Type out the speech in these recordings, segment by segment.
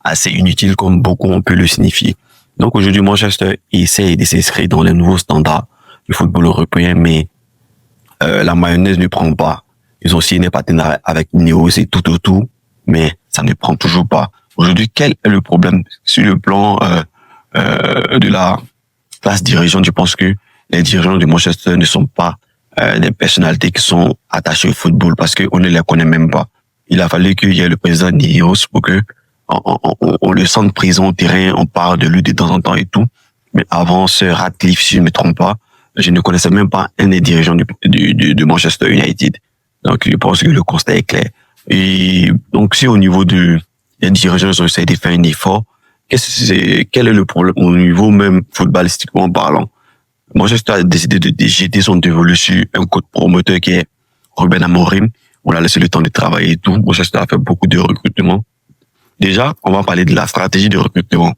assez inutile comme beaucoup ont pu le signifier. Donc aujourd'hui, Manchester essaye de s'inscrire dans les nouveaux standards du football européen, mais la mayonnaise ne prend pas. Ils ont signé des partenariats avec Ineos et tout, mais ça ne prend toujours pas. Aujourd'hui, quel est le problème sur le plan de la classe dirigeante? Je pense que les dirigeants de Manchester ne sont pas des personnalités qui sont attachées au football parce qu'on ne les connaît même pas. Il a fallu qu'il y ait le président d'Ineos pour que on le sente présent au terrain, on parle de lui de temps en temps et tout. Mais avant ce Ratcliffe, si je ne me trompe pas, je ne connaissais même pas un des dirigeants de Manchester United. Donc, je pense que le constat est clair. Et donc, si au niveau des dirigeants, ils ont essayé de faire un effort, quel est le problème au niveau même footballistiquement parlant? Manchester a décidé de jeter son dévolu sur un coach promoteur qui est Ruben Amorim. On a laissé le temps de travailler et tout. Manchester a fait beaucoup de recrutements. Déjà, on va parler de la stratégie de recrutement.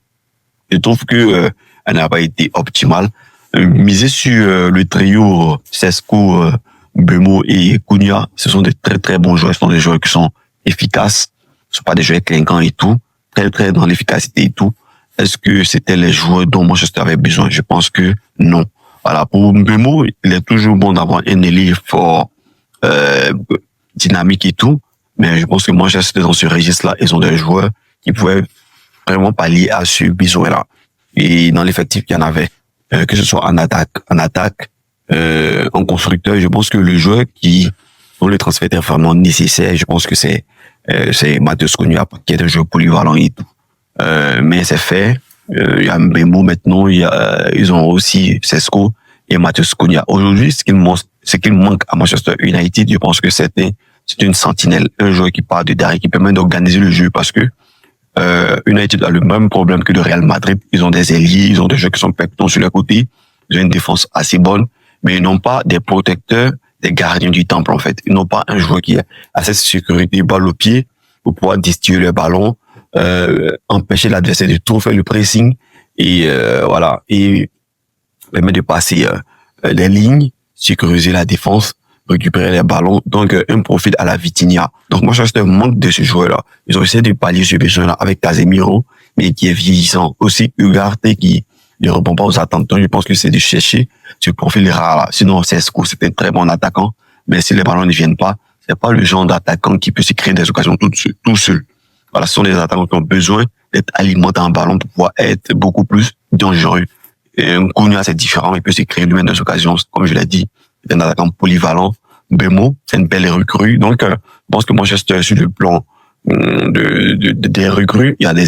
Je trouve que elle n'a pas été optimale. Miser sur le trio Sesko, Bemo et Cunha, ce sont des très très bons joueurs. Ce sont des joueurs qui sont efficaces. Ce sont pas des joueurs clinquants et tout. Très très dans l'efficacité et tout. Est-ce que c'était les joueurs dont Manchester avait besoin? Je pense que non. Voilà, pour Bemo, il est toujours bon d'avoir un ailier fort, dynamique et tout. Mais je pense que Manchester, dans ce registre-là, ils ont des joueurs qui pouvaient vraiment pallier à ce besoin-là. Et dans l'effectif qu'il y en avait, que ce soit en attaque, en constructeur, je pense que le joueur dont le transfert était vraiment nécessaire, je pense que c'est Matheus Cunha, qui est un joueur polyvalent et tout. Mais c'est fait. Il y a Mbemo maintenant, ils ont aussi Sesko et Matheus Cunha. Aujourd'hui, ce qu'il manque à Manchester United, je pense que c'est une sentinelle, un joueur qui part de derrière, qui permet d'organiser le jeu parce que United a le même problème que le Real Madrid. Ils ont des ailiers, ils ont des joueurs qui sont percutants sur les côtés, ils ont une défense assez bonne, mais ils n'ont pas des protecteurs, des gardiens du temple en fait. Ils n'ont pas un joueur qui a assez de sécurité, balle au pied, pour pouvoir distiller le ballon, empêcher l'adversaire de tout faire le pressing et voilà, et permettre de passer les lignes, sécuriser la défense, récupérer les ballons, donc un profil à la Vitinha. Donc moi, je manque de ce joueur-là. Ils ont essayé de pallier ce besoin-là avec Casemiro, mais qui est vieillissant. Aussi Ugarte qui ne répond pas aux attentes. Donc je pense que c'est de chercher ce profil rare-là. Sinon, Sesko, c'est un très bon attaquant, mais si les ballons ne viennent pas, c'est pas le genre d'attaquant qui peut se créer des occasions tout seul. Voilà, ce sont des attaquants qui ont besoin d'être alimentés en ballon pour pouvoir être beaucoup plus dangereux. Et un Cunha, c'est différent, il peut se créer lui-même des occasions, comme je l'ai dit, c'est un attaquant polyvalent. Bemo, c'est une belle recrue. Donc, je pense que Manchester, sur le plan des recrues, il y a des